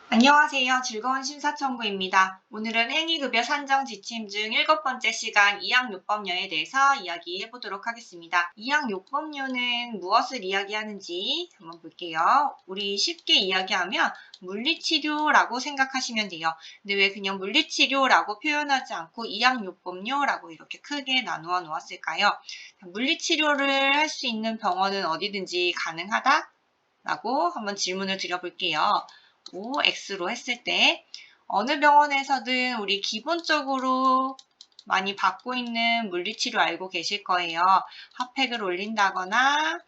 안녕하세요. 즐거운 심사청구입니다. 오늘은 행위급여 산정 지침 중 7번째 시간 이항요법료에 대해서 이야기해 보도록 하겠습니다. 이항요법료는 무엇을 이야기하는지 한번 볼게요. 우리 쉽게 이야기하면 물리치료라고 생각하시면 돼요. 근데 왜 그냥 물리치료라고 표현하지 않고 이항요법료라고 이렇게 크게 나누어 놓았을까요? 물리치료를 할 수 있는 병원은 어디든지 가능하다? 라고 한번 질문을 드려볼게요. X로 했을 때 어느 병원에서든 우리 기본적으로 많이 받고 있는 물리치료 알고 계실 거예요. 핫팩을 올린다거나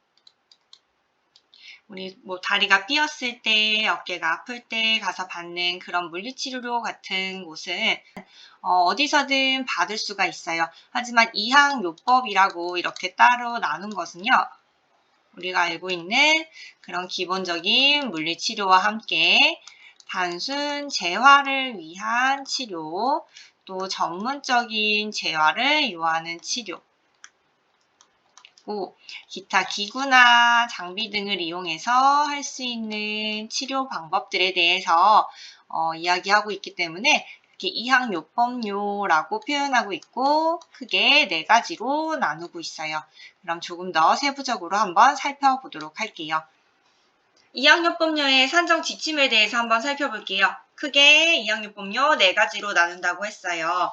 우리 다리가 삐었을 때, 어깨가 아플 때 가서 받는 그런 물리치료 같은 곳은 어디서든 받을 수가 있어요. 하지만 이항요법이라고 이렇게 따로 나눈 것은요. 우리가 알고 있는 그런 기본적인 물리치료와 함께 단순 재활을 위한 치료, 또 전문적인 재활을 요하는 치료, 기타 기구나 장비 등을 이용해서 할 수 있는 치료 방법들에 대해서 이야기하고 있기 때문에 이렇게 이항요법료라고 표현하고 있고 크게 4가지로 나누고 있어요. 그럼 조금 더 세부적으로 한번 살펴보도록 할게요. 이항요법료의 산정 지침에 대해서 한번 살펴볼게요. 크게 이항요법료 4가지로 나눈다고 했어요.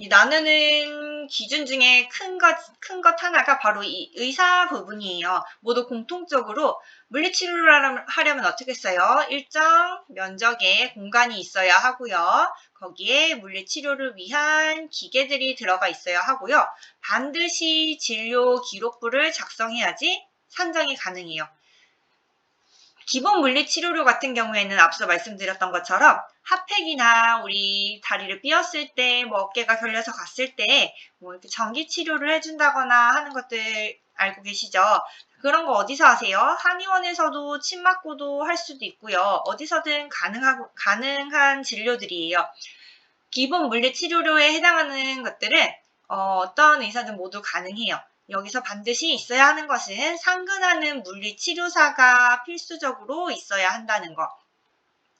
이 나누는 기준 중에 큰 것 하나가 바로 이 의사 부분이에요. 모두 공통적으로 물리치료를 하려면 어떻게 써요? 일정 면적의 공간이 있어야 하고요. 거기에 물리치료를 위한 기계들이 들어가 있어야 하고요. 반드시 진료 기록부를 작성해야지 산정이 가능해요. 기본 물리치료료 같은 경우에는 앞서 말씀드렸던 것처럼 핫팩이나 우리 다리를 삐었을 때, 어깨가 결려서 갔을 때 이렇게 전기 치료를 해준다거나 하는 것들 알고 계시죠? 그런 거 어디서 하세요? 한의원에서도 침 맞고도 할 수도 있고요. 어디서든 가능한 진료들이에요. 기본 물리치료료에 해당하는 것들은 어떤 의사든 모두 가능해요. 여기서 반드시 있어야 하는 것은 상근하는 물리치료사가 필수적으로 있어야 한다는 것.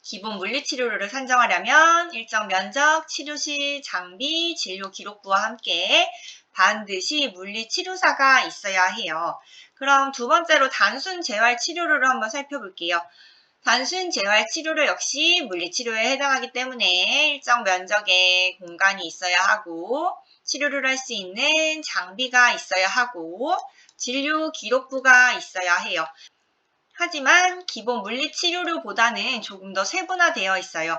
기본 물리치료료를 산정하려면 일정 면적, 치료실, 장비, 진료 기록부와 함께 반드시 물리치료사가 있어야 해요. 그럼 두 번째로 단순 재활치료료를 한번 살펴볼게요. 단순 재활치료료 역시 물리치료에 해당하기 때문에 일정 면적의 공간이 있어야 하고 치료를 할 수 있는 장비가 있어야 하고 진료 기록부가 있어야 해요. 하지만 기본 물리치료료보다는 조금 더 세분화되어 있어요.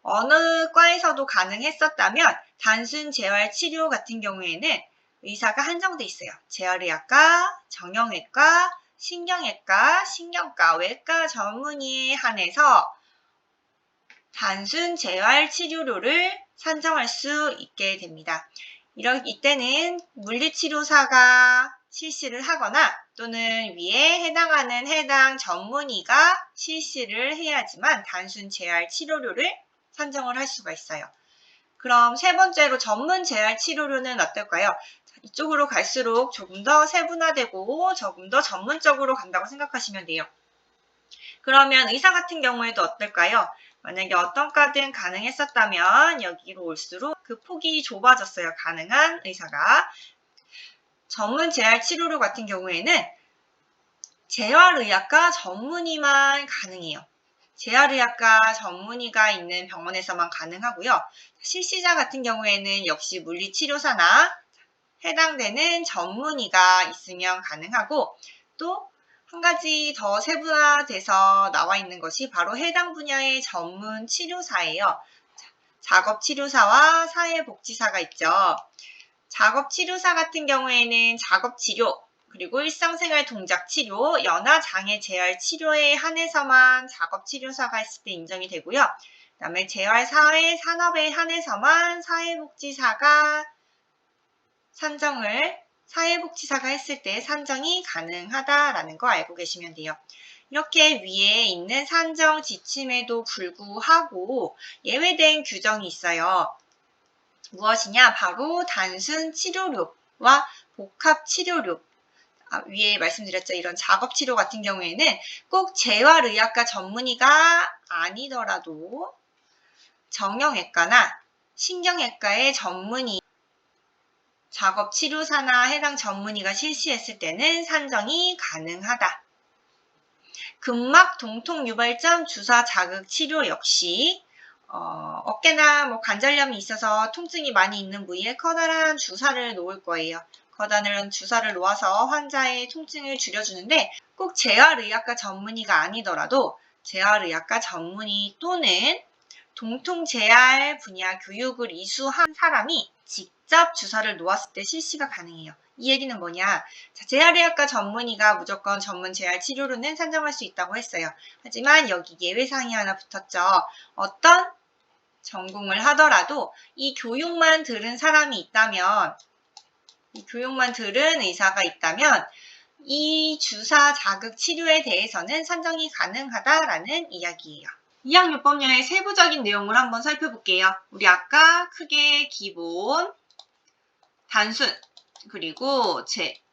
어느 과에서도 가능했었다면 단순 재활치료 같은 경우에는 의사가 한정돼 있어요. 재활의학과, 정형외과, 신경외과, 신경과, 외과 전문의에 한해서 단순 재활치료료를 산정할 수 있게 됩니다. 이때는 물리치료사가 실시를 하거나 또는 위에 해당하는 해당 전문의가 실시를 해야지만 단순 재활치료료를 산정을 할 수가 있어요. 그럼 세 번째로 전문 재활치료료는 어떨까요? 이쪽으로 갈수록 조금 더 세분화되고 조금 더 전문적으로 간다고 생각하시면 돼요. 그러면 의사 같은 경우에도 어떨까요? 만약에 어떤 과든 가능했었다면 여기로 올수록 그 폭이 좁아졌어요. 가능한 의사가. 전문 재활치료료 같은 경우에는 재활의학과 전문의만 가능해요. 재활의학과 전문의가 있는 병원에서만 가능하고요. 실시자 같은 경우에는 역시 물리치료사나 해당되는 전문의가 있으면 가능하고 또 한 가지 더 세분화돼서 나와 있는 것이 바로 해당 분야의 전문 치료사예요. 작업치료사와 사회복지사가 있죠. 작업치료사 같은 경우에는 작업치료, 그리고 일상생활 동작치료, 연화장애 재활치료에 한해서만 작업치료사가 있을 때 인정이 되고요. 그 다음에 재활사회 산업에 한해서만 사회복지사가 사회복지사가 했을 때 산정이 가능하다라는 거 알고 계시면 돼요. 이렇게 위에 있는 산정 지침에도 불구하고 예외된 규정이 있어요. 무엇이냐? 바로 단순 치료료와 복합 치료료. 위에 말씀드렸죠. 이런 작업치료 같은 경우에는 꼭 재활의학과 전문의가 아니더라도 정형외과나 신경외과의 전문의, 작업치료사나 해당 전문의가 실시했을 때는 산정이 가능하다. 근막 동통 유발점 주사 자극 치료 역시 어깨나 관절염이 있어서 통증이 많이 있는 부위에 커다란 주사를 놓을 거예요. 커다란 주사를 놓아서 환자의 통증을 줄여주는데 꼭 재활의학과 전문의가 아니더라도 재활의학과 전문의 또는 동통재활 분야 교육을 이수한 사람이 직접 주사를 놓았을 때 실시가 가능해요. 이 얘기는 뭐냐? 재활의학과 전문의가 무조건 전문 재활 치료로는 산정할 수 있다고 했어요. 하지만 여기 예외사항이 하나 붙었죠. 어떤 전공을 하더라도 이 교육만 들은 사람이 있다면, 이 교육만 들은 의사가 있다면 이 주사 자극 치료에 대해서는 산정이 가능하다라는 이야기예요. 이학요법령의 세부적인 내용을 한번 살펴볼게요. 우리 아까 크게 기본, 단순, 그리고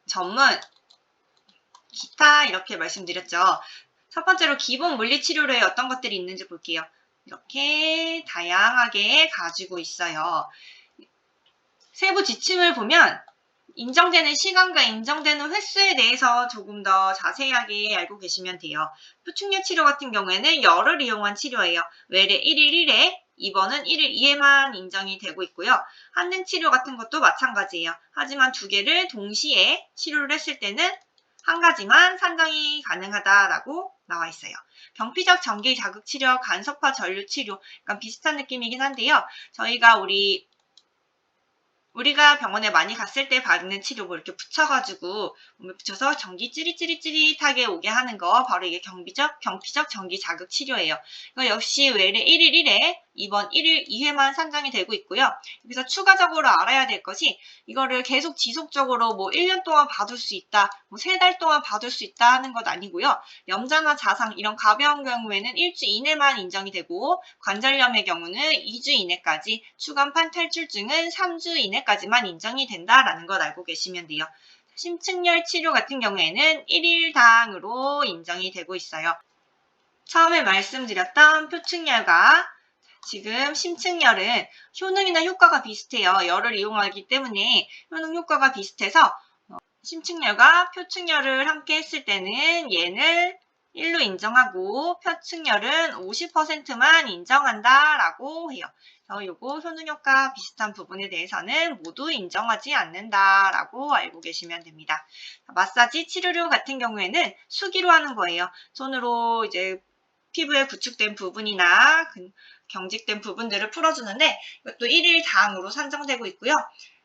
전문, 기타 이렇게 말씀드렸죠. 첫 번째로 기본 물리치료로에 어떤 것들이 있는지 볼게요. 이렇게 다양하게 가지고 있어요. 세부 지침을 보면 인정되는 시간과 인정되는 횟수에 대해서 조금 더 자세하게 알고 계시면 돼요. 표충력 치료 같은 경우에는 열을 이용한 치료예요. 외래 1일 1회, 입원은 1일 2회만 인정이 되고 있고요. 한능 치료 같은 것도 마찬가지예요. 하지만 두 개를 동시에 치료를 했을 때는 한 가지만 산정이 가능하다라고 나와 있어요. 경피적 전기 자극 치료, 간섭화 전류 치료, 약간 비슷한 느낌이긴 한데요. 저희가 우리가 병원에 많이 갔을 때 받는 치료 이렇게 붙여가지고 몸에 붙여서 전기 찌릿찌릿찌릿하게 오게 하는 거 바로 이게 경피적 전기 자극 치료예요. 이거 역시 외래 1일 1회, 입원 1일 2회만 산정이 되고 있고요. 여기서 추가적으로 알아야 될 것이 이거를 계속 지속적으로 1년 동안 받을 수 있다, 3달 동안 받을 수 있다 하는 것 아니고요. 염자나 자상 이런 가벼운 경우에는 일주 이내만 인정이 되고 관절염의 경우는 2주 이내까지, 추간판 탈출증은 3주 이내까지만 인정이 된다라는 것 알고 계시면 돼요. 심층열 치료 같은 경우에는 1일당으로 인정이 되고 있어요. 처음에 말씀드렸던 표층열과 지금 심층열은 효능이나 효과가 비슷해요. 열을 이용하기 때문에 효능 효과가 비슷해서 심층열과 표층열을 함께 했을 때는 얘는 1로 인정하고 표층열은 50%만 인정한다라고 해요. 그래서 요거 효능효과 비슷한 부분에 대해서는 모두 인정하지 않는다라고 알고 계시면 됩니다. 마사지 치료료 같은 경우에는 수기로 하는 거예요. 손으로 이제 피부에 구축된 부분이나 경직된 부분들을 풀어주는데 이것도 1일당으로 산정되고 있고요.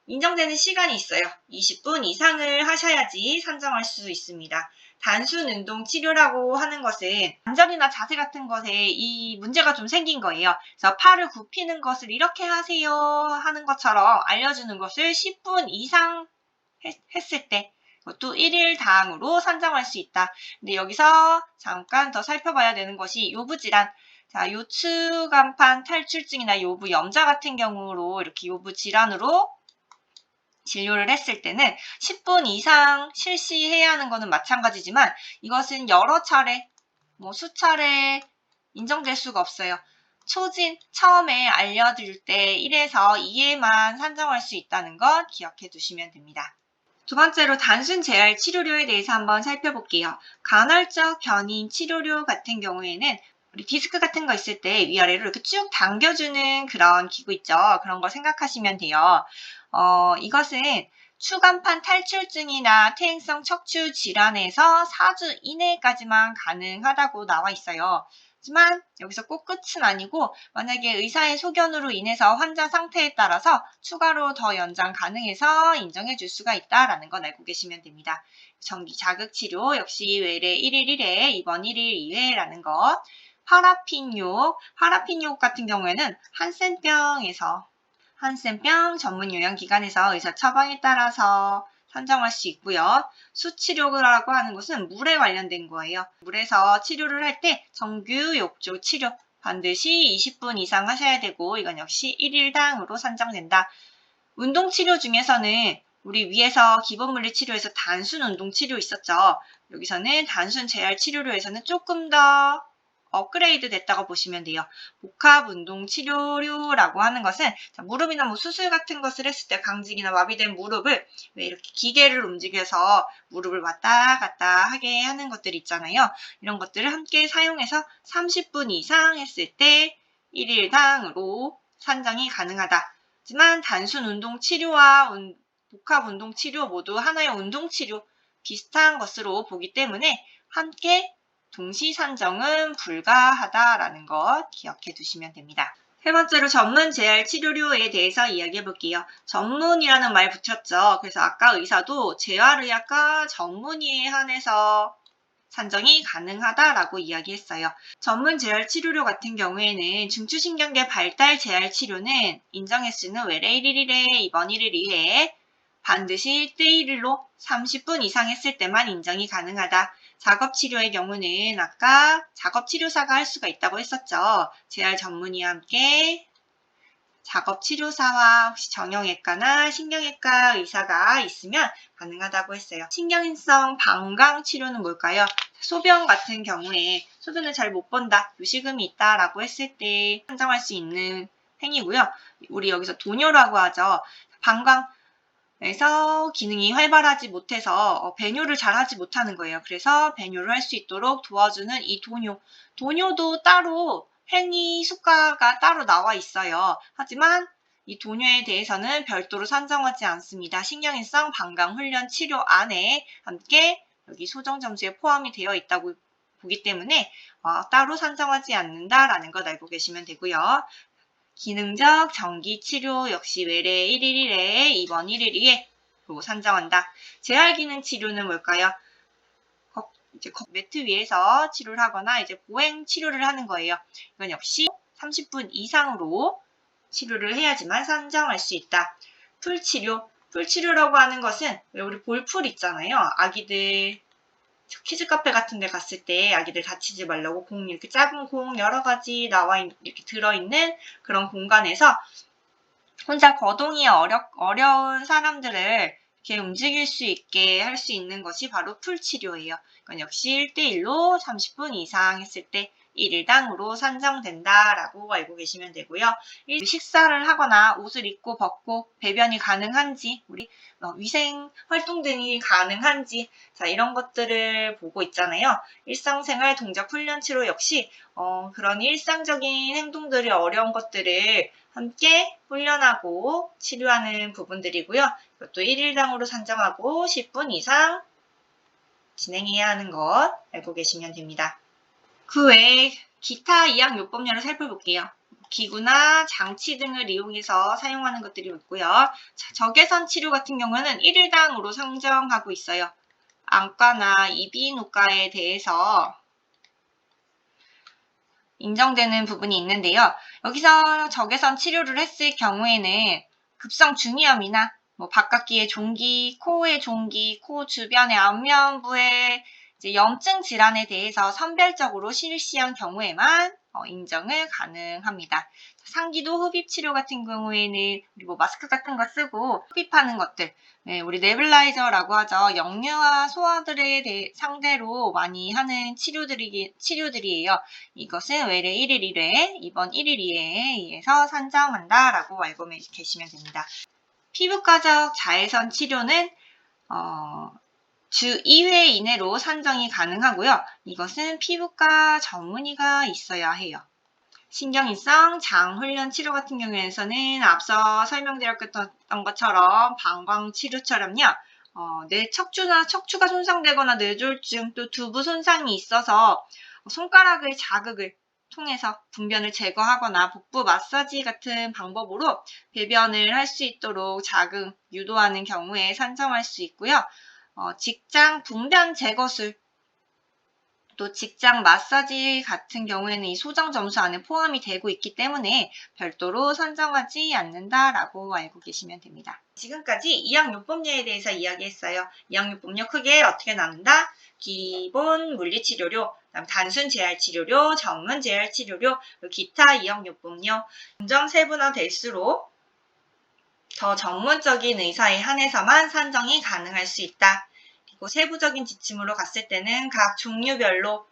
인정되는 시간이 있어요. 20분 이상을 하셔야지 산정할 수 있습니다. 단순 운동 치료라고 하는 것은 관절이나 자세 같은 것에 이 문제가 좀 생긴 거예요. 그래서 팔을 굽히는 것을 이렇게 하세요 하는 것처럼 알려주는 것을 10분 이상 했을 때 또 1일당으로 산정할 수 있다. 근데 여기서 잠깐 더 살펴봐야 되는 것이 요부질환. 자, 요추간판 탈출증이나 요부 염자 같은 경우로 이렇게 요부 질환으로 진료를 했을 때는 10분 이상 실시해야 하는 것은 마찬가지지만 이것은 여러 차례, 수차례 인정될 수가 없어요. 처음에 알려드릴 때 1에서 2회만 산정할 수 있다는 것 기억해 두시면 됩니다. 두 번째로 단순 재활 치료료에 대해서 한번 살펴볼게요. 간헐적 견인 치료료 같은 경우에는 우리 디스크 같은 거 있을 때 위아래로 이렇게 쭉 당겨주는 그런 기구 있죠. 그런 거 생각하시면 돼요. 이것은 추간판 탈출증이나 퇴행성 척추 질환에서 4주 이내까지만 가능하다고 나와 있어요. 하지만 여기서 꼭 끝은 아니고 만약에 의사의 소견으로 인해서 환자 상태에 따라서 추가로 더 연장 가능해서 인정해 줄 수가 있다라는 건 알고 계시면 됩니다. 전기 자극 치료 역시 외래 1일 1회, 입원 1일 2회라는 것. 파라핀욕 같은 경우에는 한센병 전문 요양기관에서 의사 처방에 따라서 산정할 수 있고요. 수치료라고 하는 것은 물에 관련된 거예요. 물에서 치료를 할 때 정규 욕조 치료 반드시 20분 이상 하셔야 되고 이건 역시 1일당으로 산정된다. 운동치료 중에서는 우리 위에서 기본물리 치료에서 단순 운동 치료 있었죠. 여기서는 단순 재활 치료로에서는 조금 더 업그레이드 됐다고 보시면 돼요. 복합 운동 치료류라고 하는 것은 무릎이나 뭐 수술 같은 것을 했을 때 강직이나 마비된 무릎을 왜 이렇게 기계를 움직여서 무릎을 왔다 갔다 하게 하는 것들 있잖아요. 이런 것들을 함께 사용해서 30분 이상 했을 때 1일당으로 산정이 가능하다. 하지만 단순 운동 치료와 복합 운동 치료 모두 하나의 운동 치료 비슷한 것으로 보기 때문에 함께 동시 산정은 불가하다라는 것 기억해 두시면 됩니다. 세 번째로 전문 재활 치료료에 대해서 이야기해 볼게요. 전문이라는 말 붙였죠. 그래서 아까 의사도 재활의학과 전문의에 한해서 산정이 가능하다라고 이야기했어요. 전문 재활 치료료 같은 경우에는 중추신경계 발달 재활 치료는 인정 횟수는 외래 1일에 입원 1일 이외에 반드시 1대1로 30분 이상 했을 때만 인정이 가능하다. 작업치료의 경우는 아까 작업치료사가 할 수가 있다고 했었죠. 재활 전문의와 함께 작업치료사와 혹시 정형외과나 신경외과 의사가 있으면 가능하다고 했어요. 신경인성 방광치료는 뭘까요? 소변 같은 경우에 소변을 잘 못 본다, 요실금이 있다라고 했을 때 판정할 수 있는 행위고요. 우리 여기서 도뇨라고 하죠. 방광에서 기능이 활발하지 못해서 배뇨를 잘 하지 못하는 거예요. 그래서 배뇨를 할 수 있도록 도와주는 이 도뇨. 도뇨도 따로 행위 수가가 따로 나와 있어요. 하지만 이 도뇨에 대해서는 별도로 산정하지 않습니다. 신경인성 방광 훈련 치료 안에 함께 여기 소정 점수에 포함이 되어 있다고 보기 때문에 따로 산정하지 않는다라는 것 알고 계시면 되고요. 기능적 전기 치료 역시 외래 1일 1회, 입원 1일 2회로 산정한다. 재활 기능 치료는 뭘까요? 이제 매트 위에서 치료를 하거나 이제 보행 치료를 하는 거예요. 이건 역시 30분 이상으로 치료를 해야지만 산정할 수 있다. 풀치료. 풀치료라고 하는 것은 우리 볼풀 있잖아요. 아기들 키즈 카페 같은 데 갔을 때 아기들 다치지 말라고 공, 이렇게 작은 공 여러 가지 이렇게 들어있는 그런 공간에서 혼자 거동이 어려운 사람들을 이렇게 움직일 수 있게 할 수 있는 것이 바로 풀치료예요. 이건 역시 1대1로 30분 이상 했을 때 1일당으로 산정된다라고 알고 계시면 되고요. 식사를 하거나 옷을 입고 벗고 배변이 가능한지, 우리 위생 활동들이 가능한지, 자, 이런 것들을 보고 있잖아요. 일상생활 동작 훈련 치료 역시 그런 일상적인 행동들이 어려운 것들을 함께 훈련하고 치료하는 부분들이고요. 이것도 1일당으로 산정하고 10분 이상 진행해야 하는 것 알고 계시면 됩니다. 그 외에 기타 이학요법률을 살펴볼게요. 기구나 장치 등을 이용해서 사용하는 것들이 있고요. 적외선 치료 같은 경우는 1일당으로 산정하고 있어요. 안과나 이비인후과에 대해서 인정되는 부분이 있는데요. 여기서 적외선 치료를 했을 경우에는 급성 중이염이나 바깥귀의 종기, 코의 종기, 코 주변의 안면부의 이제 염증 질환에 대해서 선별적으로 실시한 경우에만 인정을 가능합니다. 상기도 흡입 치료 같은 경우에는 우리 마스크 같은 거 쓰고 흡입하는 것들, 네, 우리 네블라이저라고 하죠. 역류와 소아들에 상대로 많이 하는 치료들이에요. 이것은 외래 1일 1회, 입원 1일 2회에 의해서 산정한다라고 알고 계시면 됩니다. 피부과적 자외선 치료는 주 2회 이내로 산정이 가능하고요. 이것은 피부과 전문의가 있어야 해요. 신경인성 장훈련 치료 같은 경우에는 앞서 설명드렸던 것처럼 방광 치료처럼요. 뇌 척추가 손상되거나 뇌졸중 또 두부 손상이 있어서 손가락의 자극을 통해서 분변을 제거하거나 복부 마사지 같은 방법으로 배변을 할 수 있도록 자극 유도하는 경우에 산정할 수 있고요. 직장 분변 제거술 또 직장 마사지 같은 경우에는 이 소정 점수 안에 포함이 되고 있기 때문에 별도로 산정하지 않는다라고 알고 계시면 됩니다. 지금까지 이학요법료에 대해서 이야기했어요. 이학요법료 크게 어떻게 나눈다? 기본 물리치료료, 단순 재활치료료, 전문 재활치료료, 기타 이학요법료 점점 세분화될수록 더 전문적인 의사에 한해서만 산정이 가능할 수 있다. 그리고 세부적인 지침으로 갔을 때는 각 종류별로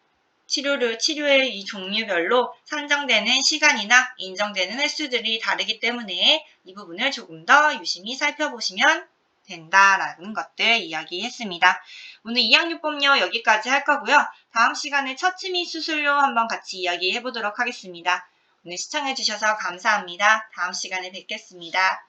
치료의 이 종류별로 산정되는 시간이나 인정되는 횟수들이 다르기 때문에 이 부분을 조금 더 유심히 살펴보시면 된다라는 것들 이야기했습니다. 오늘 이양요법요 여기까지 할 거고요. 다음 시간에 처치미 수술요 한번 같이 이야기해 보도록 하겠습니다. 오늘 시청해 주셔서 감사합니다. 다음 시간에 뵙겠습니다.